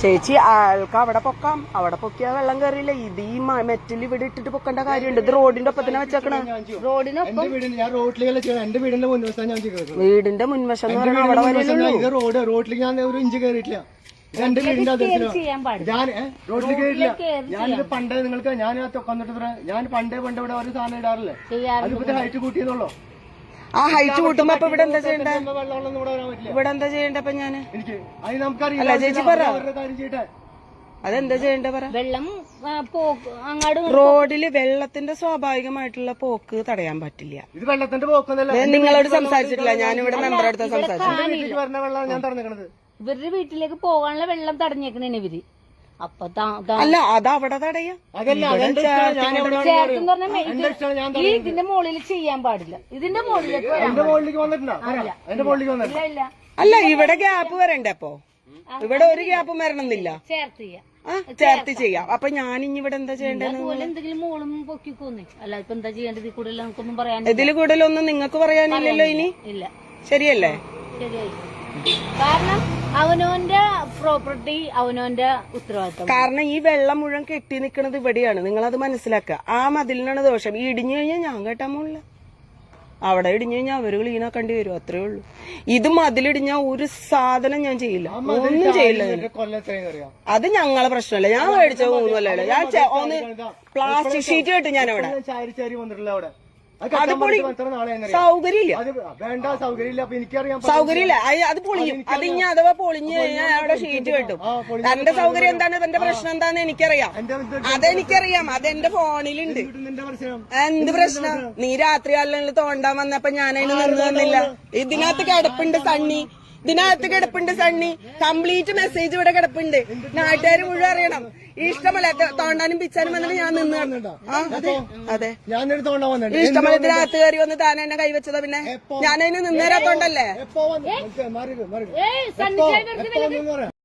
ചേച്ചി ആൾക്ക് അവിടെ പൊക്കാം, അവിടെ പൊക്കിയാ വെള്ളം കയറിയില്ല. ഇത് ഈ മെറ്റൽ ഇവിടെ ഇട്ടിട്ട് പൊക്കേണ്ട കാര്യമുണ്ട്. ഇത് റോഡിന്റെ ഒപ്പത്തിനെ വെച്ചേക്കണ. റോഡിനൊപ്പം വീടിന്റെ മുൻവശം എന്ന് പറഞ്ഞാൽ അവിടെ വരെയുള്ളൂ. റോഡിലേക്ക് ഞാൻ ഒരു ഇഞ്ച് കയറിയിട്ടില്ല. എന്റെ വീടിന്റെ റോഡിൽ കയറിയില്ല. ഞാനിത് പണ്ടേ നിങ്ങൾക്ക് ഞാൻ പണ്ടേ ഇവിടെ ഒരു സാധനം ഇടാറില്ലേ, അതിപ്പോ ഹൈറ്റ് കൂട്ടിയെന്നുള്ളൂ. ആ ഹൈറ്റ് കൂട്ടുമ്പോ അപ്പൊ ഇവിടെ എന്താ ചെയ്യണ്ടേ? ഇവിടെ എന്താ ചെയ്യണ്ടേ? അപ്പൊ ഞാന് നമുക്കറിയില്ല. ചേച്ചി പറ, കാര്യം ചെയ്യട്ടെ. അതെന്താ ചെയ്യണ്ടേ പറ. വെള്ളം അങ്ങോട്ട് റോഡില് വെള്ളത്തിന്റെ സ്വാഭാവികമായിട്ടുള്ള പോക്ക് തടയാൻ പറ്റില്ല. ഇത് വെള്ളത്തിന്റെ പോക്കൊന്നല്ല. നിങ്ങളോട് സംസാരിച്ചിട്ടില്ല, ഞാനിവിടെ മെമ്പറുടെ അടുത്ത് സംസാരിച്ചു. വരുന്ന വെള്ളം ഞാൻ തടഞ്ഞേക്കണത്. ഇവരുടെ വീട്ടിലേക്ക് പോകാനുള്ള വെള്ളം തടഞ്ഞേക്കണേ ഇവര്. അപ്പൊ അല്ല, അത് അവിടെ തടയാ. ഇതിന്റെ മുകളിൽ ചെയ്യാൻ പാടില്ല. ഇതിന്റെ മുകളിലേക്ക് എന്റെ മുകളിലേക്ക് വന്നിട്ടുണ്ടോ? എന്റെ മുകളിലേക്ക് വന്നിട്ടില്ല. അല്ല, ഇവിടെ ഗ്യാപ്പ് വരണ്ടേ? അപ്പൊ ഇവിടെ ഒരു ഗ്യാപ്പും വരണമെന്നില്ല. ചേർത്ത് ചെയ്യാം. അപ്പൊ ഞാൻ ഇനി ഇവിടെ എന്താ ചെയ്യേണ്ടത്? എന്തെങ്കിലും മോളും പൊക്കിക്കോന്നേ. അല്ല ഇപ്പൊ എന്താ ചെയ്യേണ്ടത്? ഇതിൽ കൂടുതൽ നമുക്കൊന്നും പറയാൻ, ഇതിൽ കൂടുതലൊന്നും നിങ്ങൾക്ക് പറയാനില്ലല്ലോ ഇനി. ഇല്ല, ശരിയല്ലേ? ശരിയായി. കാരണം അവനോന്റെ പ്രോപ്പർട്ടി അവനോന്റെ ഉത്തരവാദിത്തം. കാരണം ഈ വെള്ളം മുഴുവൻ കെട്ടി നിൽക്കുന്നത് ഇവിടെയാണ്. നിങ്ങളത് മനസ്സിലാക്കുക. ആ മതിലിനാണ് ദോഷം. ഈ ഇടിഞ്ഞു കഴിഞ്ഞാൽ ഞാൻ കേട്ടാൻ പോണില്ല. അവിടെ ഇടിഞ്ഞു കഴിഞ്ഞാൽ അവര് ക്ലീനാക്കേണ്ടി വരും, അത്രേ ഉള്ളൂ. ഇത് മതിലിടിഞ്ഞാ ഒരു സാധനം ഞാൻ ചെയ്യില്ല, ഒന്നും ചെയ്യില്ല. അത് ഞങ്ങളെ പ്രശ്നമല്ല. ഞാൻ മേടിച്ച 3 കൊല്ലമല്ല. ഞാൻ ഒന്ന് പ്ലാസ്റ്റിക് ഷീറ്റ് കെട്ടും ഞാനവിടെ. അത് പൊളി സൗകര്യമില്ല. സൗകര്യമില്ല, അത് പൊളിയും. അത് ഇനി അഥവാ പൊളിഞ്ഞു കഴിഞ്ഞാൽ അവിടെ ഷീറ്റ് കെട്ടും. തന്റെ സൗകര്യം എന്താണ്, തന്റെ പ്രശ്നം എന്താന്ന് എനിക്കറിയാം. അതെനിക്കറിയാം, അതെന്റെ ഫോണിലുണ്ട്. എന്ത് പ്രശ്നം? നീ രാത്രി കാലങ്ങളിൽ തോണ്ടാൻ വന്നപ്പോ ഞാനതിന് നിന്ന് തന്നില്ല. ഇതിനകത്ത് കിടപ്പുണ്ട് സണ്ണി, ഇതിനകത്ത് കിടപ്പുണ്ട് സണ്ണി. കംപ്ലീറ്റ് മെസ്സേജ് ഇവിടെ കിടപ്പുണ്ട്. നാട്ടുകാർ മുഴുവൻ അറിയണം. ഇഷ്ടമല്ല തോണ്ടാനും പിച്ചാനും വന്നിട്ട് ഞാൻ നിന്ന്. അതെ, ഇഷ്ടമല്ല. ഇതിനകത്ത് കയറി വന്ന് താൻ എന്നെ കൈവച്ചതാ. പിന്നെ ഞാനതിന് നിന്നേരാത്തോണ്ടല്ലേ.